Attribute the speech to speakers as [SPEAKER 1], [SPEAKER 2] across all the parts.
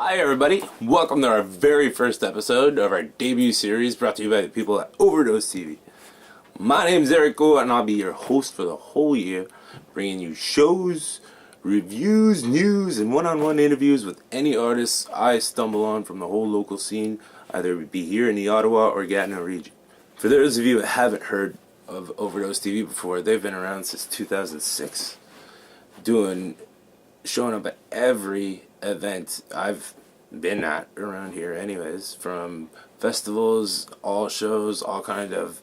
[SPEAKER 1] Hi everybody, welcome to our very first episode of our debut series brought to you by the people at OverDose TV. My name is Erico and I'll be your host for the whole year, bringing you shows, reviews, news, and one-on-one interviews with any artists I stumble on from the whole local scene, either it be here in the Ottawa or Gatineau region. For those of you that haven't heard of OverDose TV before, they've been around since 2006, showing up at every event I've been at around here anyways, from festivals, all shows, all kind of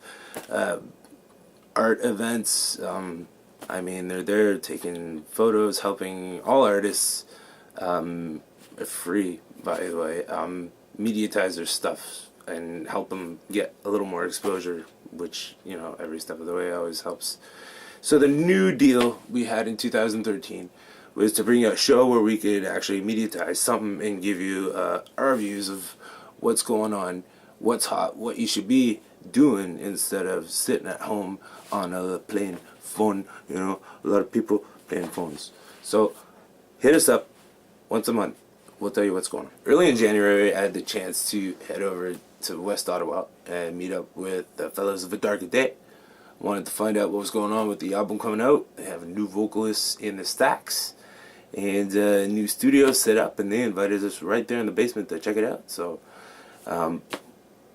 [SPEAKER 1] art events. They're there taking photos, helping all artists, free by the way, mediatize their stuff and help them get a little more exposure, which, every step of the way always helps. So the new deal we had in 2013 was to bring a show where we could actually mediatize something and give you our views of what's going on, what's hot, what you should be doing instead of sitting at home on a playing phone. A lot of people playing phones. So hit us up once a month. We'll tell you what's going on. Early in January, I had the chance to head over to West Ottawa and meet up with the fellas of A Darker Day. Wanted to find out what was going on with the album coming out. They have a new vocalist in the stacks and a new studio set up, and they invited us right there in the basement to check it out. So I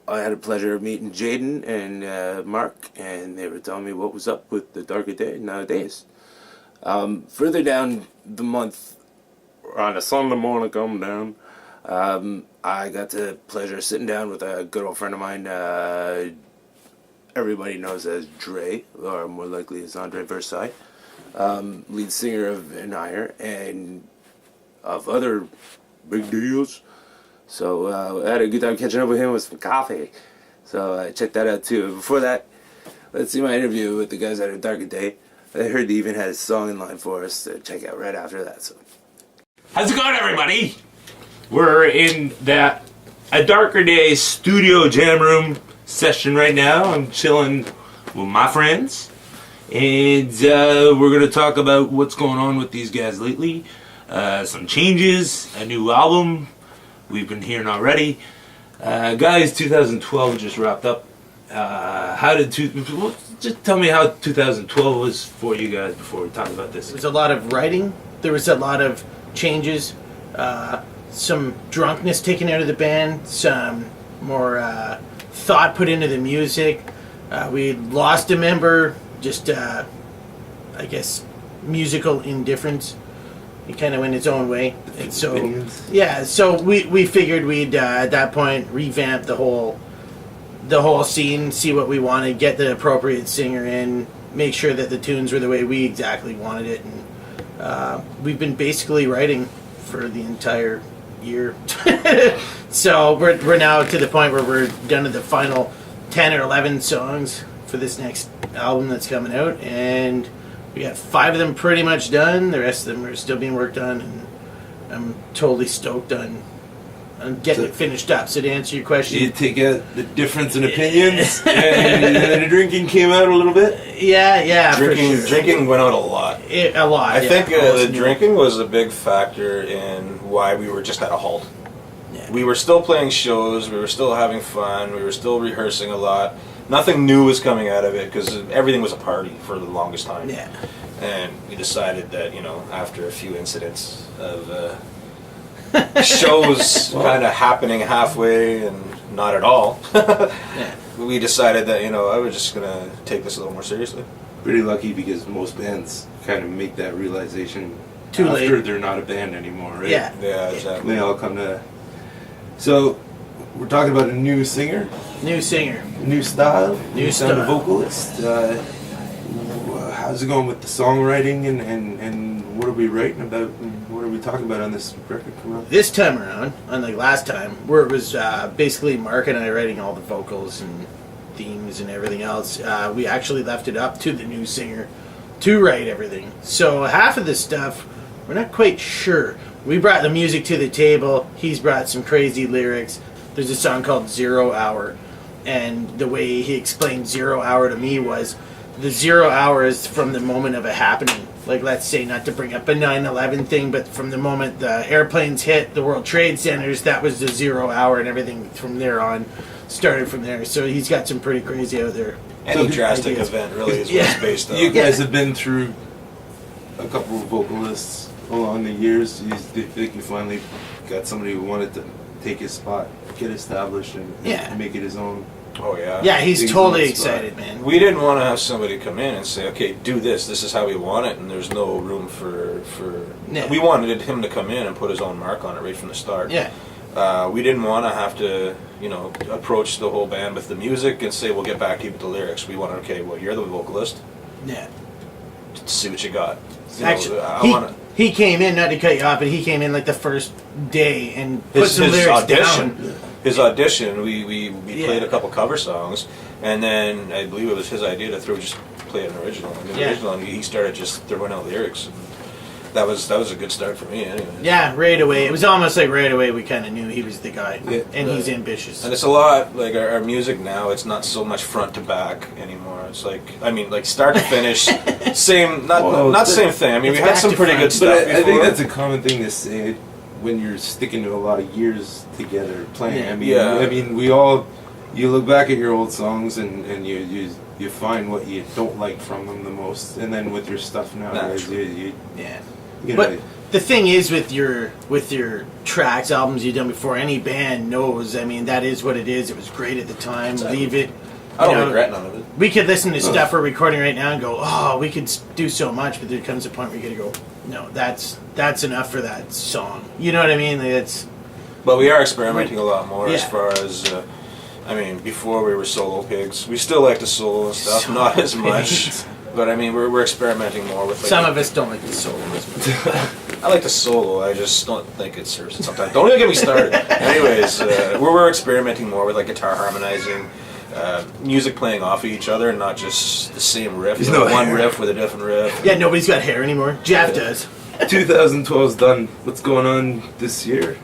[SPEAKER 1] had the pleasure of meeting Jadon and Mark, and they were telling me what was up with The Darker Day nowadays. Further down the month, on a Sunday morning coming down, I got the pleasure of sitting down with a good old friend of mine, everybody knows as Dre, or more likely as André Versailles, lead singer of Inire and of other big deals. So I had a good time catching up with him with some coffee. So check that out too. Before that, let's see my interview with the guys at A Darker Day. I heard they even had a song in line for us to check out right after that. So, how's it going, everybody? We're in that A Darker Day studio jam room session right now. I'm chilling with my friends, and we're going to talk about what's going on with these guys lately, some changes, a new album we've been hearing already. Guys, 2012 just wrapped up. Just tell me how 2012 was for you guys before we talk about this.
[SPEAKER 2] There was a lot of writing. There was a lot of changes. Some drunkenness taken out of the band. Some more thought put into the music. We lost a member. Just, musical indifference. He kind of went his own way. And so, yeah, so we figured we'd, at that point, revamp the whole scene, see what we wanted, get the appropriate singer in, make sure that the tunes were the way we exactly wanted it. And we've been basically writing for the entire year. So we're now to the point where we're down to the final 10 or 11 songs for this next album that's coming out, and we got 5 of them pretty much done. The rest of them are still being worked on, and I'm totally stoked on getting it finished up. So to answer your question,
[SPEAKER 1] you take out the difference in opinions, and the drinking came out a little bit.
[SPEAKER 2] Yeah,
[SPEAKER 3] Drinking went out a lot. I think the drinking was a big factor in why we were just at a halt. Yeah. We were still playing shows. We were still having fun. We were still rehearsing a lot. Nothing new was coming out of it because everything was a party for the longest time.
[SPEAKER 2] Yeah.
[SPEAKER 3] And we decided that, after a few incidents of shows kind of happening halfway and not at all, we decided that, I was just going to take this a little more seriously.
[SPEAKER 1] Pretty lucky because most bands kind of make that realization
[SPEAKER 2] too
[SPEAKER 1] after
[SPEAKER 2] late.
[SPEAKER 1] They're not a band anymore, right?
[SPEAKER 3] Yeah, exactly.
[SPEAKER 1] They all come to... So, we're talking about a new singer.
[SPEAKER 2] New singer.
[SPEAKER 1] New style.
[SPEAKER 2] New style.
[SPEAKER 1] Vocalist. How's it going with the songwriting and what are we writing about and what are we talking about on this record?
[SPEAKER 2] This time around, unlike last time, where it was basically Mark and I writing all the vocals and themes and everything else, we actually left it up to the new singer to write everything. So half of this stuff, we're not quite sure. We brought the music to the table. He's brought some crazy lyrics. There's a song called 0 Hour, and the way he explained 0 hour to me was the 0 hour is from the moment of it happening like, let's say, not to bring up a 9/11 thing, but from the moment the airplanes hit the World Trade Centers, that was the 0 hour, and everything from there on started from there. So he's got some pretty crazy out there.
[SPEAKER 3] Any drastic event really is what it's based on.
[SPEAKER 4] You guys have been through a couple of vocalists along the years. Do you think you finally got somebody who wanted to take his spot, get established, and make it his own?
[SPEAKER 3] Oh yeah.
[SPEAKER 2] Yeah, he's totally excited, man.
[SPEAKER 3] We didn't want to have somebody come in and say, "Okay, do this. This is how we want it," and there's no room for.
[SPEAKER 2] Yeah.
[SPEAKER 3] We wanted him to come in and put his own mark on it right from the start.
[SPEAKER 2] Yeah.
[SPEAKER 3] We didn't want to have to, approach the whole band with the music and say, "We'll get back to you with the lyrics." We wanted, okay, well, you're the vocalist.
[SPEAKER 2] Yeah.
[SPEAKER 3] See what you got.
[SPEAKER 2] Actually, he came in, not to cut you off, but he came in like the first day and put some lyrics down.
[SPEAKER 3] His audition, we played a couple cover songs, and then I believe it was his idea to just play an original. And he started just throwing out lyrics. And that was a good start for me, anyway.
[SPEAKER 2] Yeah, right away. It was almost like right away we kind of knew he was the guy, and he's ambitious.
[SPEAKER 3] And it's a lot like our music now. It's not so much front to back anymore. It's like start to finish, same same thing. I mean, we had some pretty good stuff.
[SPEAKER 4] But I think that's a common thing to say when you're sticking to a lot of years together playing. I mean, you look back at your old songs and you find what you don't like from them the most, and then with your stuff nowadays,
[SPEAKER 2] But the thing is, with your tracks, albums you've done before, any band knows. I mean, that is what it is. It was great at the time. Exactly. Leave it.
[SPEAKER 3] I don't regret none of it.
[SPEAKER 2] We could listen to stuff we're recording right now and go, "Oh, we could do so much," but there comes a point where you got to go, "No, that's enough for that song." You know what I mean?
[SPEAKER 3] But we are experimenting a lot more as far as. Before we were solo pigs. We still like to solo and stuff, not as much. But I mean, we're experimenting more with.
[SPEAKER 2] Some of us don't like the solo as much.
[SPEAKER 3] I like the solo. I just don't think it serves it sometimes. Don't even get me started. Anyways, we're experimenting more with like guitar harmonizing, music playing off of each other, and not just the same riff. One riff with a different riff.
[SPEAKER 2] Yeah, nobody's got hair anymore. Jeff does.
[SPEAKER 4] 2012's done. What's going on this year?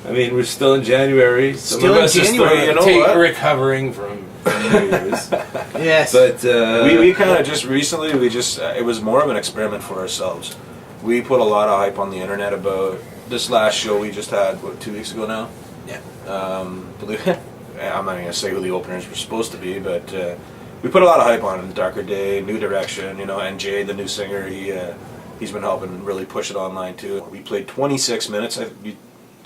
[SPEAKER 4] I mean, we're still in January.
[SPEAKER 2] Still in January.
[SPEAKER 4] Recovering from New Year's.
[SPEAKER 2] Yes.
[SPEAKER 4] But
[SPEAKER 3] we kind of just recently, it was more of an experiment for ourselves. We put a lot of hype on the internet about this last show we just had, 2 weeks ago now?
[SPEAKER 2] Yeah.
[SPEAKER 3] I'm not going to say who the openers were supposed to be, but we put a lot of hype on Darker Day, New Direction, and Jay, the new singer, he's been helping really push it online too. We played 26 minutes. I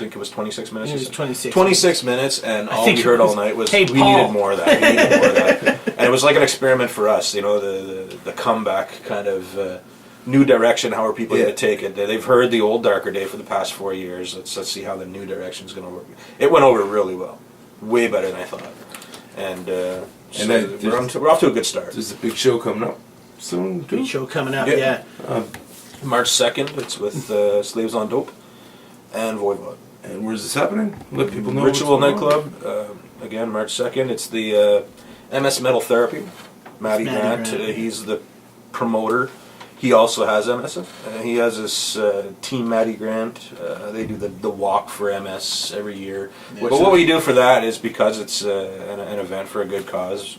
[SPEAKER 3] think it was 26 minutes.
[SPEAKER 2] It was 26.
[SPEAKER 3] 26 minutes, and all we heard all night was, we needed more of that. We needed more of that. And it was like an experiment for us, the comeback kind of new direction. How are people going to take it? They've heard the old Darker Day for the past 4 years. Let's see how the new direction is going to work. It went over really well, way better than I thought. And we're off to a good start.
[SPEAKER 4] There's a big show coming up soon.
[SPEAKER 2] Big show coming up, yeah.
[SPEAKER 3] March 2nd. It's with Slaves on Dope and Voivod.
[SPEAKER 4] And where's this happening? Let people know.
[SPEAKER 3] Ritual Nightclub. Again, March 2nd. It's the MS Metal Therapy. Matty Grant. He's the promoter. He also has MS. He has his team, Matty Grant. They do the walk for MS every year. Yeah. But what we do for that is, because it's an event for a good cause,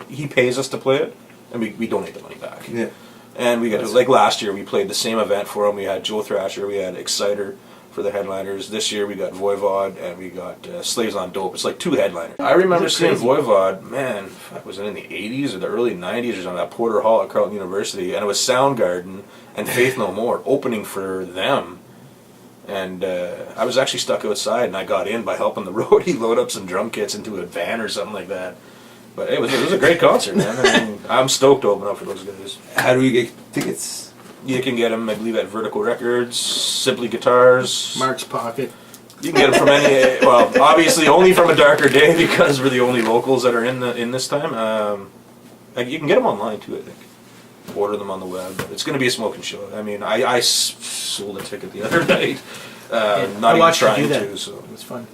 [SPEAKER 3] he pays us to play it, and we donate the money back.
[SPEAKER 4] Yeah.
[SPEAKER 3] And we get like last year, we played the same event for him. We had Joe Thrasher, we had Exciter for the headliners. This year we got Voivod and we got Slaves on Dope. It's like 2 headliners. I remember seeing Voivod, man, was it in the 80s or the early 90s or something, at Porter Hall at Carleton University, and it was Soundgarden and Faith No More opening for them. And I was actually stuck outside, and I got in by helping the roadie load up some drum kits into a van or something like that. But it was a great concert, man. I mean, I'm stoked to open up for those guys.
[SPEAKER 4] How do we get tickets?
[SPEAKER 3] You can get them, I believe, at Vertical Records, Simply Guitars.
[SPEAKER 2] Mark's Pocket.
[SPEAKER 3] You can get them from any, well, obviously only from a Darker Day, because we're the only locals that are in this time. You can get them online too, I think. Order them on the web. It's going to be a smoking show. I mean, I sold a ticket the other night. Not even trying to. So
[SPEAKER 2] it was fun.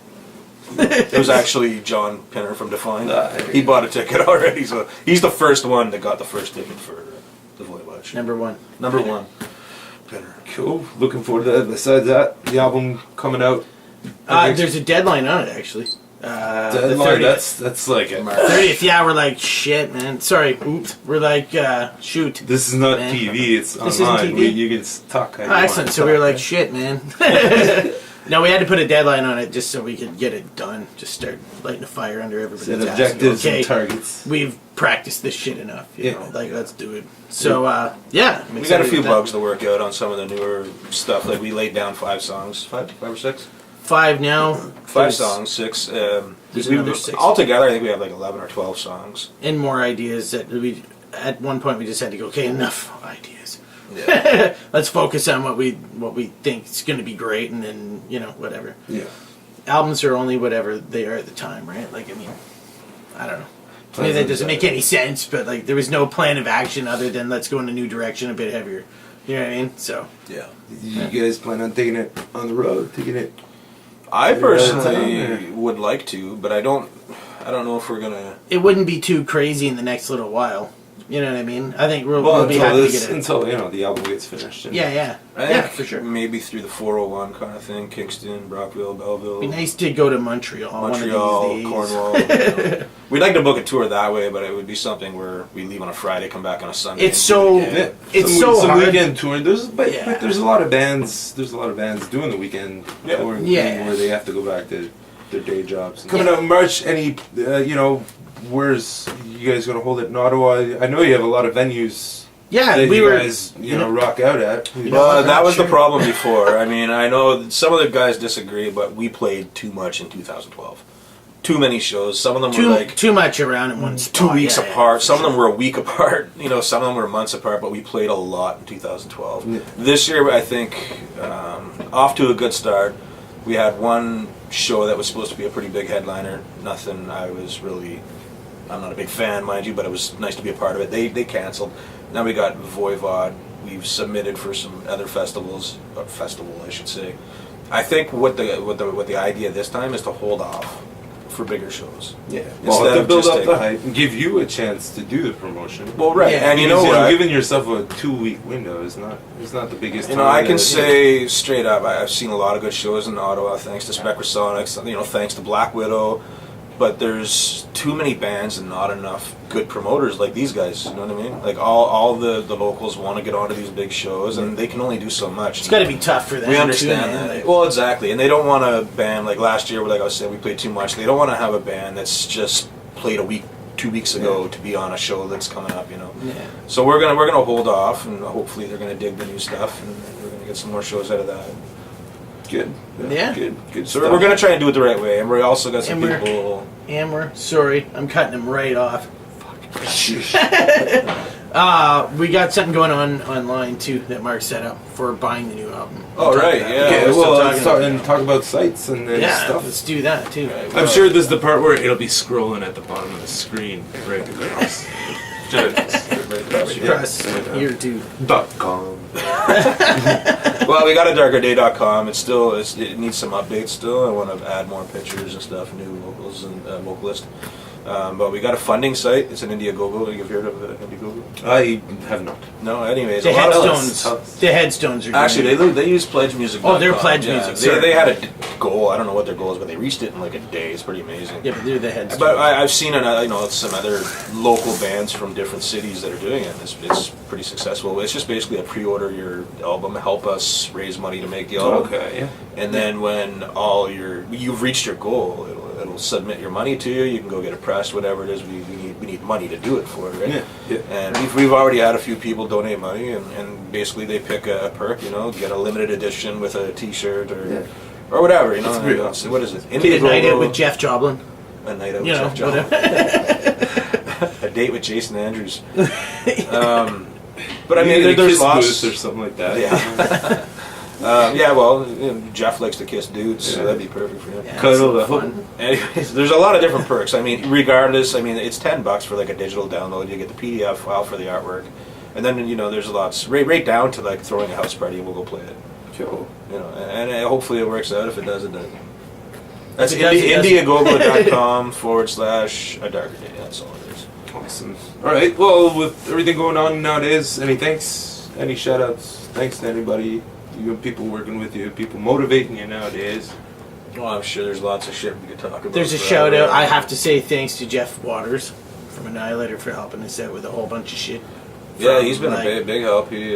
[SPEAKER 3] It was actually John Pinner from Define. He bought a ticket already, so he's the first one that got the first ticket for the Voivod show.
[SPEAKER 2] Number one.
[SPEAKER 3] Pinner.
[SPEAKER 4] Cool. Looking forward to that. Besides that, the album coming out.
[SPEAKER 2] There's a deadline on it, actually. The
[SPEAKER 4] Deadline,
[SPEAKER 2] 30th.
[SPEAKER 4] that's like it.
[SPEAKER 2] 30th, yeah, we're like, shit, man. Sorry, oops. We're like, shoot.
[SPEAKER 4] This is not
[SPEAKER 2] man.
[SPEAKER 4] TV, it's
[SPEAKER 2] This
[SPEAKER 4] online.
[SPEAKER 2] isn't TV?
[SPEAKER 4] You can talk.
[SPEAKER 2] Oh, excellent. So we were like, shit, man. No, we had to put a deadline on it just so we could get it done. Just start lighting a fire under everybody's
[SPEAKER 4] set
[SPEAKER 2] ass.
[SPEAKER 4] objectives
[SPEAKER 2] Okay,
[SPEAKER 4] and targets.
[SPEAKER 2] we've practiced this shit enough. You
[SPEAKER 4] Yeah.
[SPEAKER 2] know, like, let's do it. So, yeah. I'm
[SPEAKER 3] We got a
[SPEAKER 2] excited
[SPEAKER 3] few
[SPEAKER 2] with that.
[SPEAKER 3] bugs to work out on some of the newer stuff. Like we laid down 5 songs, five or 6.
[SPEAKER 2] 5 now.
[SPEAKER 3] 5
[SPEAKER 2] There's-
[SPEAKER 3] songs, 6.
[SPEAKER 2] There's another 6.
[SPEAKER 3] Altogether, I think we have like 11 or 12 songs.
[SPEAKER 2] And more ideas that we, at one point, we just had to go, okay, enough ideas.
[SPEAKER 3] Yeah.
[SPEAKER 2] Let's focus on what we think is going to be great, and then, you know, whatever.
[SPEAKER 4] Yeah.
[SPEAKER 2] Albums are only whatever they are at the time, right? Like, I mean, I don't know. To me, that doesn't make any sense, but, like, there was no plan of action other than let's go in a new direction, a bit heavier. You know what I mean? So.
[SPEAKER 3] Yeah.
[SPEAKER 4] You guys plan on taking it on the road? Taking it?
[SPEAKER 3] I personally
[SPEAKER 4] Town,
[SPEAKER 3] would like to, but I don't know if we're gonna.
[SPEAKER 2] It wouldn't be too crazy in the next little while. You know what I mean? I think we'll be happy to get it.
[SPEAKER 4] Until, you know, the album gets finished. And
[SPEAKER 2] Yeah.
[SPEAKER 3] I
[SPEAKER 2] Yeah,
[SPEAKER 3] think
[SPEAKER 2] for sure.
[SPEAKER 3] Maybe through the 401 kind of thing, Kingston, Brockville, Belleville.
[SPEAKER 2] It'd be nice to go to Montreal.
[SPEAKER 3] Montreal,
[SPEAKER 2] one of these days.
[SPEAKER 3] Cornwall. You know. We'd like to book a tour that way, but it would be something where we leave on a Friday, come back on a Sunday.
[SPEAKER 2] It's so-
[SPEAKER 3] and do it again.
[SPEAKER 2] It's
[SPEAKER 4] some
[SPEAKER 2] so hard.
[SPEAKER 4] weekend tour. But
[SPEAKER 2] Yeah.
[SPEAKER 4] there's a lot of bands. There's a lot of bands doing the weekend touring
[SPEAKER 2] Yeah.
[SPEAKER 4] where they have to go back to their day jobs. Coming out in March, any where's you guys gonna hold it in Ottawa? I know you have a lot of venues.
[SPEAKER 2] Yeah,
[SPEAKER 4] that
[SPEAKER 2] we
[SPEAKER 4] you
[SPEAKER 2] were.
[SPEAKER 4] guys rock out at.
[SPEAKER 3] Well, that was the
[SPEAKER 2] Sure.
[SPEAKER 3] problem before. I mean, I know some of the guys disagree, but we played too much in 2012. Too many shows. Some of them were like
[SPEAKER 2] Too much around in one spot.
[SPEAKER 3] 2 weeks
[SPEAKER 2] Yeah,
[SPEAKER 3] apart.
[SPEAKER 2] for
[SPEAKER 3] Some
[SPEAKER 2] sure.
[SPEAKER 3] of them were a week apart. You know, some of them were months apart. But we played a lot in 2012.
[SPEAKER 4] Yeah.
[SPEAKER 3] This year, I think, off to a good start. We had one show that was supposed to be a pretty big headliner. Nothing. I'm not a big fan, mind you, but it was nice to be a part of it. They canceled. Now we got Voivod. We've submitted for some other festivals. Or festival, I should say. I think what the idea this time is to hold off for bigger shows.
[SPEAKER 4] Yeah,
[SPEAKER 3] Instead
[SPEAKER 4] well, to
[SPEAKER 3] of
[SPEAKER 4] build
[SPEAKER 3] just
[SPEAKER 4] up the
[SPEAKER 3] taking-
[SPEAKER 4] hype and give you a chance to do the promotion.
[SPEAKER 3] Well, right,
[SPEAKER 2] Yeah,
[SPEAKER 3] and you
[SPEAKER 4] Because,
[SPEAKER 3] know what?
[SPEAKER 4] giving yourself a 2-week window is not the biggest.
[SPEAKER 3] You know,
[SPEAKER 4] time
[SPEAKER 3] I can
[SPEAKER 4] to-
[SPEAKER 3] say straight up, I've seen a lot of good shows in Ottawa, thanks to Spectrasonics, thanks to Black Widow, but there's too many bands and not enough good promoters like these guys, you know what I mean? Like, all the locals want to get onto these big shows, and they can only do so much.
[SPEAKER 2] It's got to be tough for them.
[SPEAKER 3] We understand
[SPEAKER 2] too, man.
[SPEAKER 3] that.
[SPEAKER 2] Like,
[SPEAKER 3] Well, exactly, and they don't want a band, like last year, like I was saying, we played too much. They don't want to have a band that's just played 2 weeks ago to be on a show that's coming up,
[SPEAKER 2] yeah.
[SPEAKER 3] So we're gonna hold off, and hopefully they're gonna dig the new stuff, and we're gonna get some more shows out of that.
[SPEAKER 4] Good.
[SPEAKER 2] Yeah.
[SPEAKER 4] Good.
[SPEAKER 3] So
[SPEAKER 4] stuff.
[SPEAKER 3] we're gonna try and do it the right way, and we also got some
[SPEAKER 2] And we're-
[SPEAKER 3] people.
[SPEAKER 2] Amber, sorry, I'm cutting him right off. We got something going on online too that Mark set up for buying the new album.
[SPEAKER 3] Oh,
[SPEAKER 2] We'll talk
[SPEAKER 3] right,
[SPEAKER 2] about
[SPEAKER 3] yeah.
[SPEAKER 2] that.
[SPEAKER 4] Okay,
[SPEAKER 2] We're still
[SPEAKER 4] well,
[SPEAKER 2] talking
[SPEAKER 4] let's talk,
[SPEAKER 2] about
[SPEAKER 4] and
[SPEAKER 2] that.
[SPEAKER 4] talk about sites and
[SPEAKER 2] Yeah,
[SPEAKER 4] stuff.
[SPEAKER 2] let's do that too.
[SPEAKER 4] I'm sure this is the part where it'll be scrolling at the bottom of the screen right across.
[SPEAKER 2] Press here too.
[SPEAKER 4] .com.
[SPEAKER 3] Well, we got a darkerday.com. It needs some updates still. I want to add more pictures and stuff, new vocals and vocalist. But we got a funding site. It's an Indiegogo. You've heard of Indiegogo?
[SPEAKER 4] I have not.
[SPEAKER 3] No. Anyways,
[SPEAKER 2] The
[SPEAKER 3] a lot of
[SPEAKER 2] headstones. The headstones are
[SPEAKER 3] Actually,
[SPEAKER 2] doing
[SPEAKER 3] they use Pledge Music.
[SPEAKER 2] Oh, they're Pledge Music, sorry.
[SPEAKER 3] They had a goal. I don't know what their goal is, but they reached it in like a day. It's pretty amazing.
[SPEAKER 2] Yeah, but they're the headstones.
[SPEAKER 3] But I've seen some other local bands from different cities that are doing it. It's pretty successful. It's just basically a pre-order your album, help us raise money to make the album.
[SPEAKER 4] Okay, yeah.
[SPEAKER 3] And then when you've reached your goal, it'll submit your money to you. You can go get it pressed, whatever it is. We need money to do it for, right?
[SPEAKER 4] Yeah.
[SPEAKER 3] And we've already had a few people donate money, and basically they pick a perk, get a limited edition with a T-shirt or whatever,
[SPEAKER 4] That's
[SPEAKER 3] What is it?
[SPEAKER 2] Be a night out
[SPEAKER 3] Indiegogo,
[SPEAKER 2] with Jeff Joblin.
[SPEAKER 3] a night out with
[SPEAKER 2] You know,
[SPEAKER 3] Jeff Joblin. A date with Jason Andrews. But I mean,
[SPEAKER 4] Maybe the
[SPEAKER 3] there's
[SPEAKER 4] Kiss
[SPEAKER 3] lots.
[SPEAKER 4] booth or something like that.
[SPEAKER 3] Yeah. Well, Jeff likes to kiss dudes, so that'd be perfect for him.
[SPEAKER 2] Yeah,
[SPEAKER 4] Cuddle
[SPEAKER 2] it's
[SPEAKER 4] the
[SPEAKER 2] fun.
[SPEAKER 3] Anyways, there's a lot of different perks. I mean, regardless, it's $10 for like a digital download. You get the PDF file for the artwork, and then there's lots right down to like throwing a house party and we'll go play it.
[SPEAKER 4] Cool.
[SPEAKER 3] And hopefully it works out. If it does, it does. That's
[SPEAKER 2] If it does, it does.
[SPEAKER 3] Indiegogo.com/a darker day. That's all it is.
[SPEAKER 4] Awesome. All right. Well, with everything going on nowadays, any thanks, any shout outs, thanks to anybody, you have people working with you, people motivating you nowadays.
[SPEAKER 3] Well, I'm sure there's lots of shit we could talk about.
[SPEAKER 2] There's a shout out. I have to say thanks to Jeff Waters from Annihilator for helping us out with a whole bunch of shit.
[SPEAKER 3] Yeah, he's been a big help. He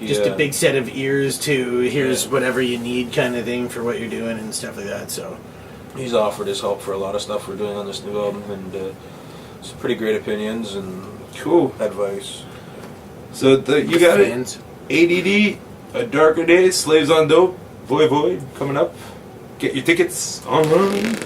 [SPEAKER 2] just a big set of ears to here's whatever you need kind of thing for what you're doing and stuff like that. So
[SPEAKER 3] he's offered his help for a lot of stuff we're doing on this new album, and some pretty great opinions and
[SPEAKER 4] cool
[SPEAKER 3] advice.
[SPEAKER 4] So you got it. ADD, A Darker Day, Slaves on Dope, Void coming up. Get your tickets online.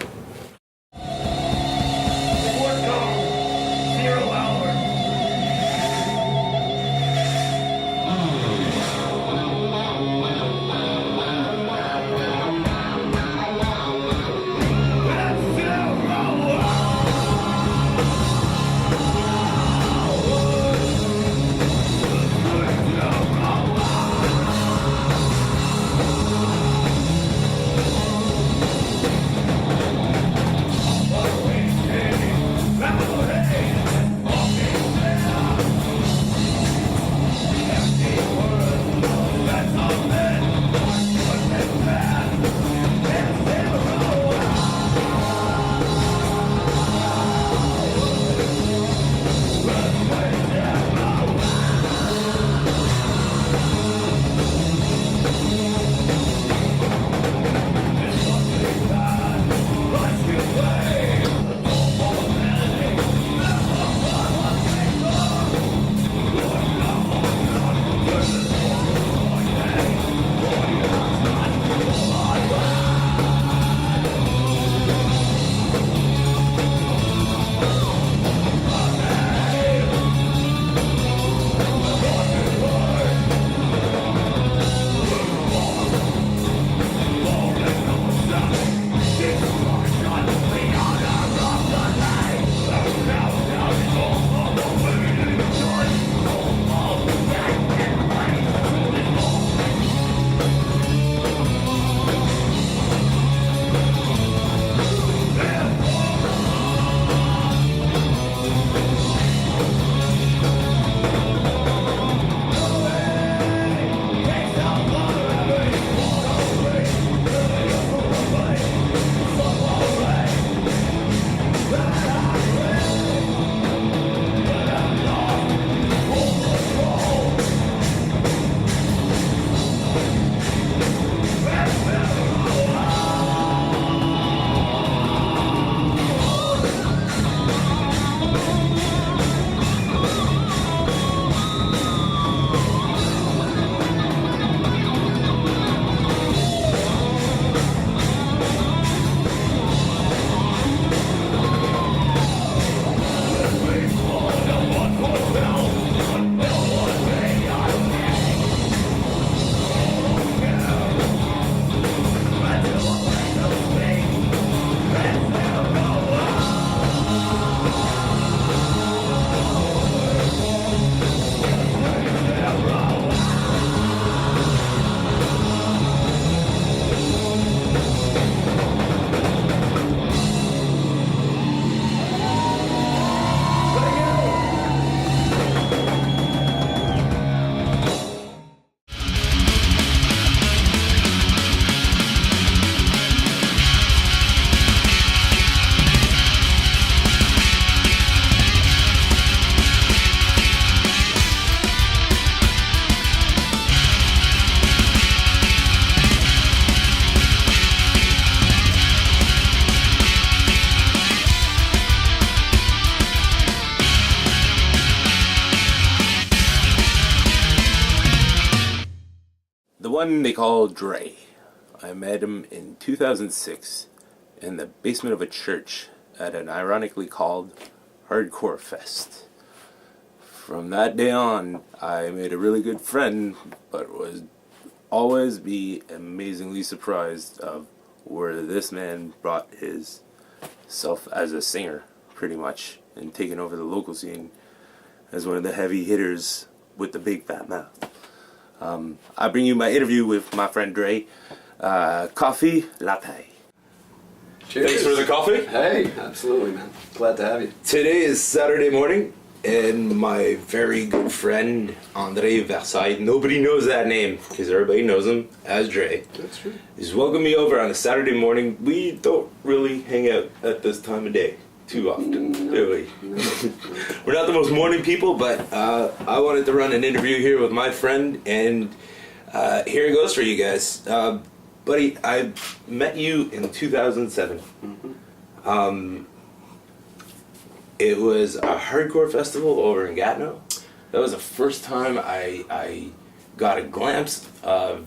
[SPEAKER 1] One they call Dre. I met him in 2006 in the basement of a church at an ironically called Hardcore Fest. From that day on, I made a really good friend, but was always be amazingly surprised of where this man brought his self as a singer, pretty much, and taking over the local scene as one of the heavy hitters with the big fat mouth. I bring you my interview with my friend Dre. Coffee latte.
[SPEAKER 5] Cheers.
[SPEAKER 3] Thanks for the coffee.
[SPEAKER 5] Hey, absolutely, man. Glad to have you.
[SPEAKER 4] Today is Saturday morning.
[SPEAKER 1] and my very good friend André Versailles. Nobody knows that name because everybody knows him as Dre.
[SPEAKER 5] That's true.
[SPEAKER 1] He's welcomed me over on a Saturday morning. We don't really hang out at this time of day too often, do we? We're not the most morning people, but I wanted to run an interview here with my friend, and here it goes for you guys. Buddy, I met you in 2007. It was a hardcore festival over in Gatineau. That was the first time I got a glimpse of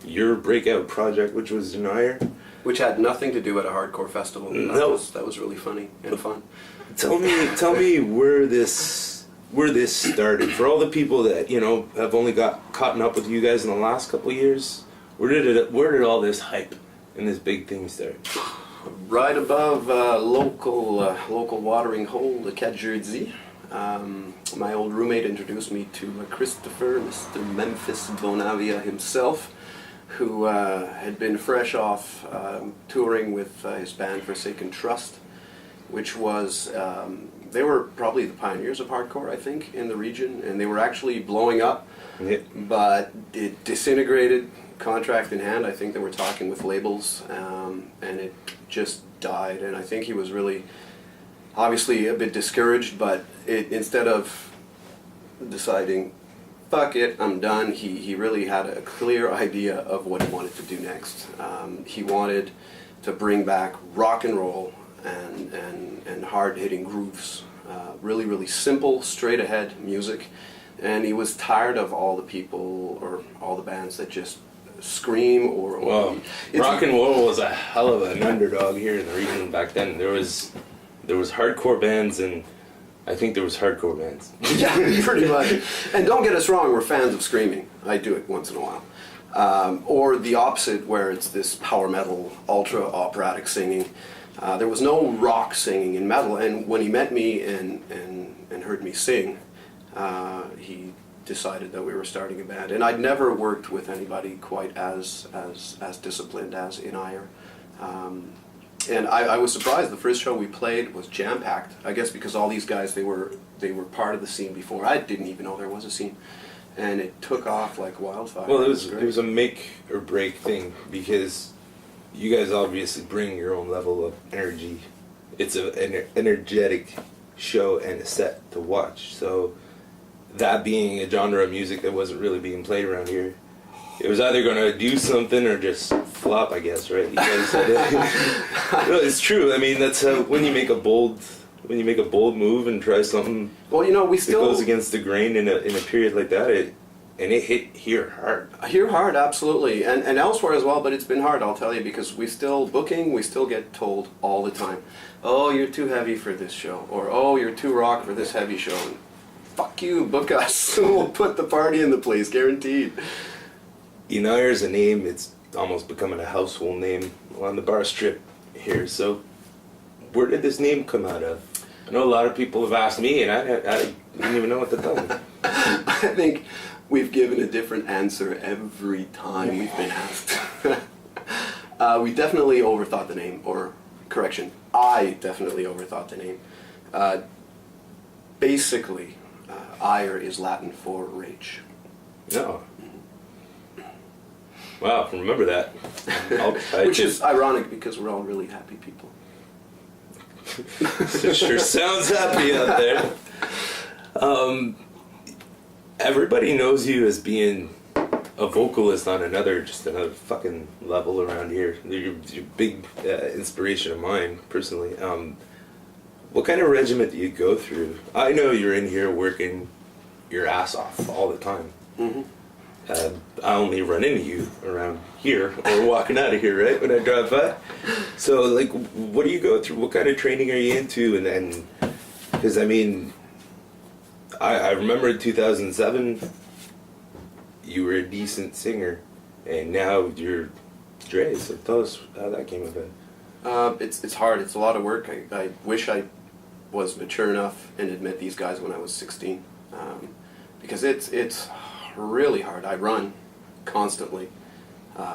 [SPEAKER 1] your breakout project, which was Inire.
[SPEAKER 5] Which had nothing to do at a hardcore festival.
[SPEAKER 1] No.
[SPEAKER 5] That was really funny and fun.
[SPEAKER 1] Tell me where this started. For all the people that have only got caught up with you guys in the last couple of years, where did all this hype and this big thing start?
[SPEAKER 5] Right above local watering hole, the Cat Jeudi. My old roommate introduced me to Christopher, Mr. Memphis Bonavia himself, who had been fresh off touring with his band Forsaken Trust, which was, they were probably the pioneers of hardcore, I think, in the region, and they were actually blowing up, but it disintegrated, contract in hand. I think they were talking with labels, and it just died, and I think he was really, obviously a bit discouraged, but instead of deciding, fuck it, I'm done, he really had a clear idea of what he wanted to do next. He wanted to bring back rock and roll and hard-hitting grooves, really, really simple, straight-ahead music, and he was tired of all the people or all the bands that just scream or
[SPEAKER 1] well, rock and roll was a hell of an underdog here in the region back then. There was hardcore bands, and I think there was hardcore bands.
[SPEAKER 5] Yeah, pretty much. And don't get us wrong, we're fans of screaming. I do it once in a while. Or the opposite, where it's this power metal, ultra operatic singing. There was no rock singing in metal, and when he met me and heard me sing, he decided that we were starting a band. And I'd never worked with anybody quite as disciplined as Inire. And I was surprised. The first show we played was jam-packed. I guess because all these guys, they were part of the scene before. I didn't even know there was a scene. And it took off like wildfire.
[SPEAKER 1] Well, it was a make or break thing, because you guys obviously bring your own level of energy. It's an energetic show and a set to watch. So that being a genre of music that wasn't really being played around here, it was either going to do something or just flop, I guess, right? You guys no, it's true. I mean, that's how, when you make a bold move and try something.
[SPEAKER 5] Well, we still
[SPEAKER 1] that goes against the grain in a period like that. It hit here hard.
[SPEAKER 5] Here hard, absolutely, and elsewhere as well. But it's been hard, I'll tell you, because we still get told all the time, "Oh, you're too heavy for this show," or "Oh, you're too rock for this heavy show." And, fuck you, book us. We'll put the party in the place, guaranteed.
[SPEAKER 1] Inire is a name. It's almost becoming a household name on the bar strip here. So, where did this name come out of? I know a lot of people have asked me, and I didn't even know what to tell them.
[SPEAKER 5] I think we've given a different answer every time we've been asked. We definitely overthought the name, or correction, I definitely overthought the name. Basically, ire is Latin for rage.
[SPEAKER 1] No. Wow, remember that.
[SPEAKER 5] Which is ironic because we're all really happy people.
[SPEAKER 1] It sure sounds happy out there. Everybody knows you as being a vocalist on another fucking level around here. You're a big inspiration of mine, personally. What kind of regiment do you go through? I know you're in here working your ass off all the time.
[SPEAKER 5] Mm-hmm.
[SPEAKER 1] I only run into you around here or walking out of here, right, when I drive by. So, like, what do you go through? What kind of training are you into? And then, because, I mean, I remember in 2007, you were a decent singer, and now you're Dre. So tell us how that came about.
[SPEAKER 5] It's hard. It's a lot of work. I wish I was mature enough and had met these guys when I was 16, because it's really hard. I run constantly.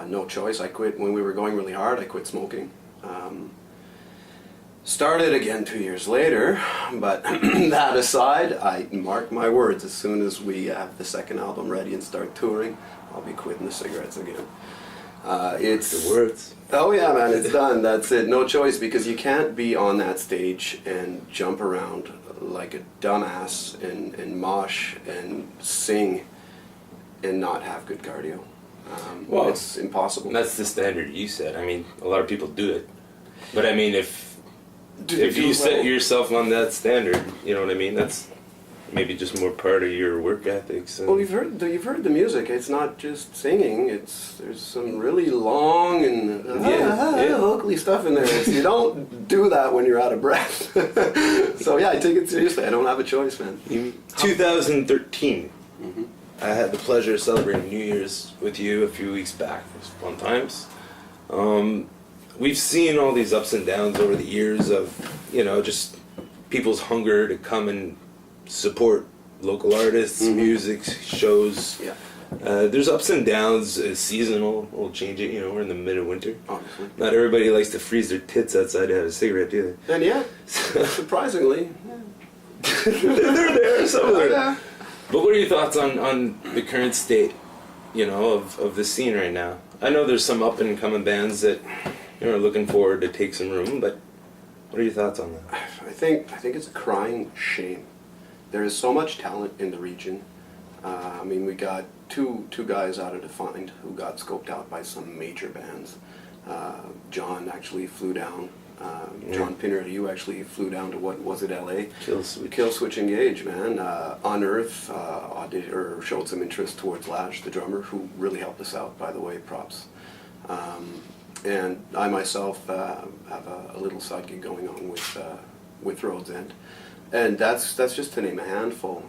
[SPEAKER 5] No choice. I quit when we were going really hard. I quit smoking. Started again 2 years later, but that aside, I mark my words, as soon as we have the second album ready and start touring, I'll be quitting the cigarettes again. It's
[SPEAKER 1] The words.
[SPEAKER 5] Oh yeah, man, it's done. That's it. No choice, because you can't be on that stage and jump around like a dumbass and mosh and sing and not have good cardio.
[SPEAKER 1] Well,
[SPEAKER 5] it's impossible.
[SPEAKER 1] That's the standard you set. I mean, a lot of people do it, but I mean, if you set yourself on that standard, you know what I mean. That's maybe just more part of your work ethics.
[SPEAKER 5] Well, you've heard the music. It's not just singing. There's some really long and vocally stuff in there. You don't do that when you're out of breath. So yeah, I take it seriously. I don't have a choice, man.
[SPEAKER 1] 2013. Mm-hmm. I had the pleasure of celebrating New Year's with you a few weeks back. It was fun times. We've seen all these ups and downs over the years of, just people's hunger to come and support local artists, music, shows.
[SPEAKER 5] Yeah.
[SPEAKER 1] There's ups and downs. Seasonal. We'll change it. We're in the mid of winter.
[SPEAKER 5] Obviously.
[SPEAKER 1] Not everybody likes to freeze their tits outside to have a cigarette, do they?
[SPEAKER 5] And yeah, surprisingly,
[SPEAKER 1] they're there somewhere.
[SPEAKER 5] Yeah.
[SPEAKER 1] But what are your thoughts on the current state, of the scene right now? I know there's some up and coming bands that are looking forward to take some room, but what are your thoughts on that?
[SPEAKER 5] I think it's a crying shame. There is so much talent in the region. We got two guys out of Defined who got scoped out by some major bands. John actually flew down. John Pinner, you actually flew down to, what was it, LA? Killswitch Engage, man. Unearth showed some interest towards Lash, the drummer, who really helped us out, by the way, props. And I myself have a little side gig going on with Road's End. And that's just to name a handful.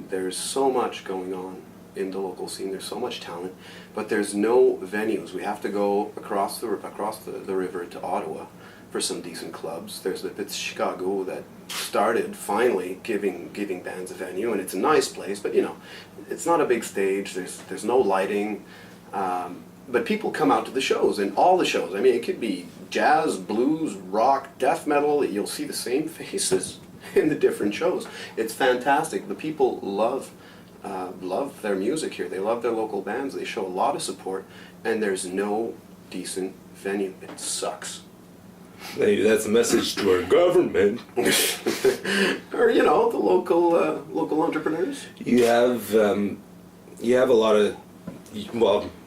[SPEAKER 5] There's so much going on in the local scene. There's so much talent, but there's no venues. We have to go across the river to Ottawa for some decent clubs. There's the Bits Chicago that started finally giving bands a venue, and it's a nice place, but it's not a big stage. There's no lighting, but people come out to the shows, and all the shows. It could be jazz, blues, rock, death metal. You'll see the same faces in the different shows. It's fantastic. The people love their music here. They love their local bands. They show a lot of support, and there's no decent venue. It sucks.
[SPEAKER 1] Maybe that's a message to our government.
[SPEAKER 5] Or the local entrepreneurs.
[SPEAKER 1] You have a lot of,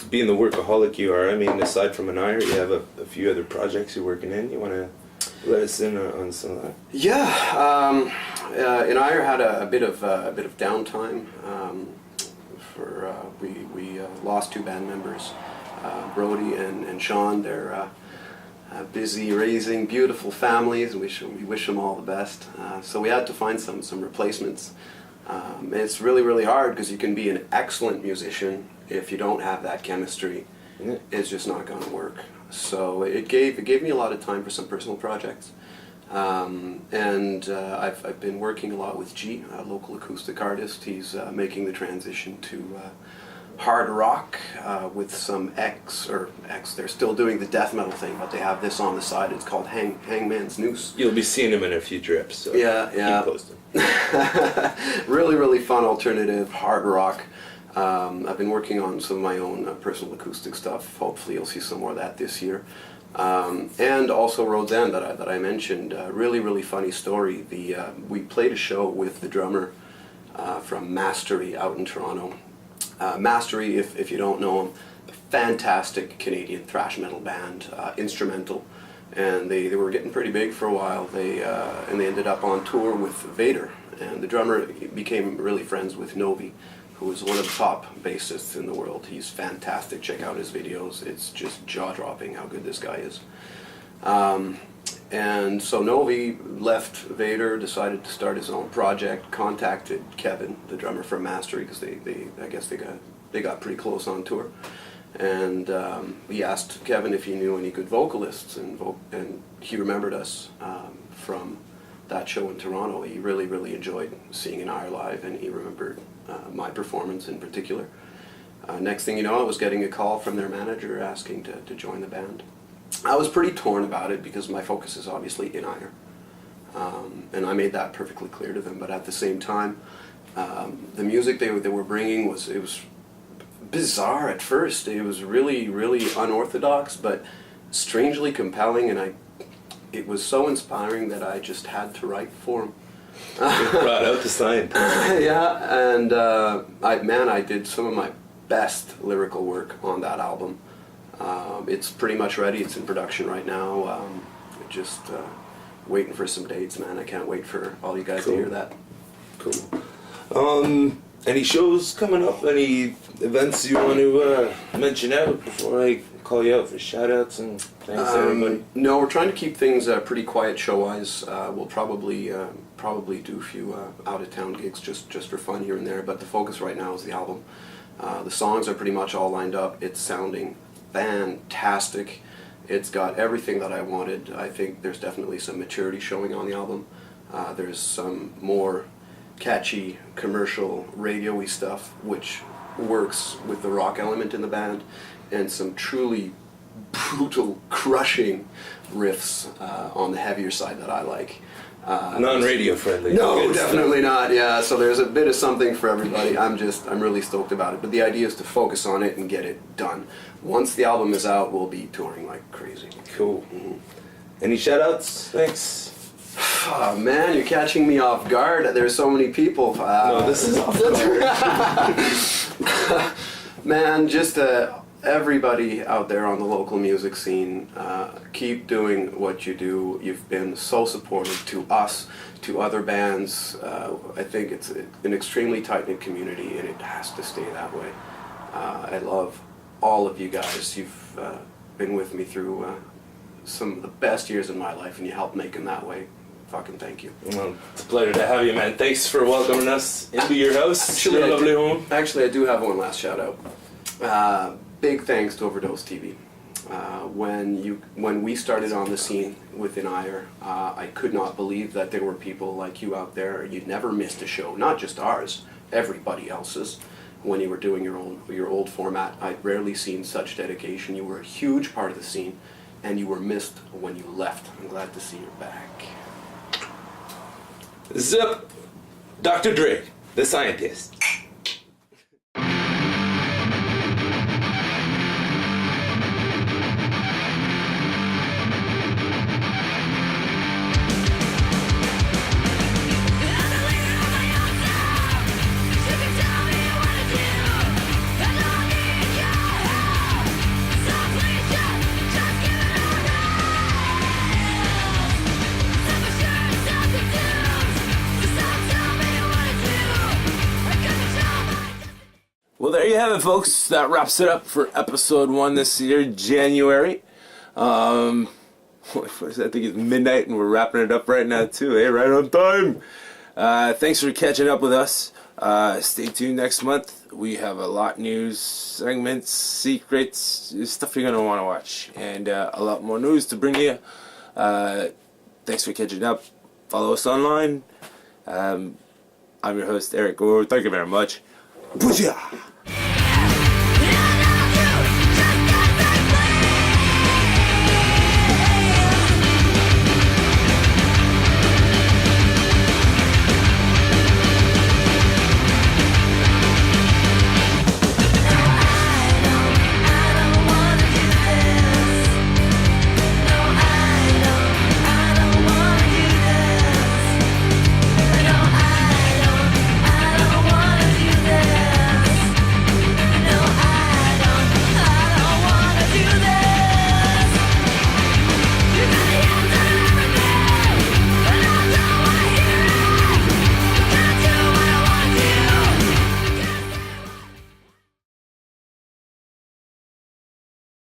[SPEAKER 1] being the workaholic you are. Aside from Inire, you have a few other projects you're working in. You want to let us in on some of that?
[SPEAKER 5] Yeah, Inire had a bit of downtime. We lost two band members, Brody and Sean. They're busy raising beautiful families. We wish them all the best. So we had to find some replacements. It's really, really hard, because you can be an excellent musician if you don't have that chemistry.
[SPEAKER 1] Yeah.
[SPEAKER 5] It's just not going to work. So it gave me a lot of time for some personal projects. I've been working a lot with G, a local acoustic artist. He's making the transition to hard rock with some X. They're still doing the death metal thing, but they have this on the side. It's called Hangman's Noose.
[SPEAKER 1] You'll be seeing him in a future episode.
[SPEAKER 5] Yeah.
[SPEAKER 1] Keep posted.
[SPEAKER 5] Really, really fun alternative hard rock. I've been working on some of my own personal acoustic stuff. Hopefully you'll see some more of that this year. And also Road's End that I mentioned. Really, really funny story. We played a show with the drummer from Mastery out in Toronto. Mastery, if you don't know them, a fantastic Canadian thrash metal band, instrumental. And they were getting pretty big for a while. They ended up on tour with Vader. And the drummer became really friends with Novi, who is one of the top bassists in the world. He's fantastic. Check out his videos. It's just jaw-dropping how good this guy is. And so Novi left Vader, decided to start his own project, contacted Kevin, the drummer from Mastery, because I guess they got pretty close on tour. And he asked Kevin if he knew any good vocalists, and he remembered us from that show in Toronto. He really, really enjoyed seeing Inire live, and he remembered my performance in particular. Next thing you know, I was getting a call from their manager asking to join the band. I was pretty torn about it, because my focus is obviously Inire. And I made that perfectly clear to them. But at the same time, the music they were bringing was bizarre at first. It was really, really unorthodox, but strangely compelling, and it was so inspiring that I just had to write for them.
[SPEAKER 4] Brought out the sign.
[SPEAKER 5] Yeah, and I did some of my best lyrical work on that album. It's pretty much ready. It's in production right now. Just waiting for some dates, man. I can't wait for all you guys to hear that.
[SPEAKER 4] Cool. Any shows coming up? Any events you want to mention out before I call you out for shout-outs and thanks to everybody?
[SPEAKER 5] No, we're trying to keep things pretty quiet show-wise. We'll probably do a few out-of-town gigs just for fun here and there, but the focus right now is the album. The songs are pretty much all lined up. It's sounding fantastic. It's got everything that I wanted. I think there's definitely some maturity showing on the album. There's some more catchy, commercial, radio-y stuff, which works with the rock element in the band, and some truly brutal, crushing riffs on the heavier side that I like.
[SPEAKER 4] Non-radio friendly.
[SPEAKER 5] No, definitely not. Yeah, so there's a bit of something for everybody. I'm really stoked about it. But the idea is to focus on it and get it done. Once the album is out, we'll be touring like crazy.
[SPEAKER 4] Cool. Mm-hmm. Any shout-outs? Thanks.
[SPEAKER 5] Oh, man, you're catching me off guard. There's so many people.
[SPEAKER 4] No, this is off guard.
[SPEAKER 5] Man, just everybody out there on the local music scene, keep doing what you do. You've been so supportive to us, to other bands. I think it's an extremely tight-knit community, and it has to stay that way. I love all of you guys. You've been with me through some of the best years in my life, and you helped make them that way. Fucking thank you.
[SPEAKER 4] Well, it's a pleasure to have you, man. Thanks for welcoming us into your house, your lovely home.
[SPEAKER 5] Actually, I do have one last shout-out. Big thanks to OverDose TV. When we started on the scene with Inire, I could not believe that there were people like you out there. You never missed a show, not just ours, everybody else's. When you were doing your old format, I'd rarely seen such dedication. You were a huge part of the scene, and you were missed when you left. I'm glad to see you're back.
[SPEAKER 4] Zip, Dr. Dre, the scientist.
[SPEAKER 1] Well, there you have it, folks. That wraps it up for episode 1 this year, January. I think it's midnight and we're wrapping it up right now too, right on time. Thanks for catching up with us. Stay tuned next month. We have a lot news, segments, secrets, stuff you're going to want to watch, and a lot more news to bring you. Thanks for catching up. Follow us online. I'm your host, Eric Garrod. Thank you very much. Booyah!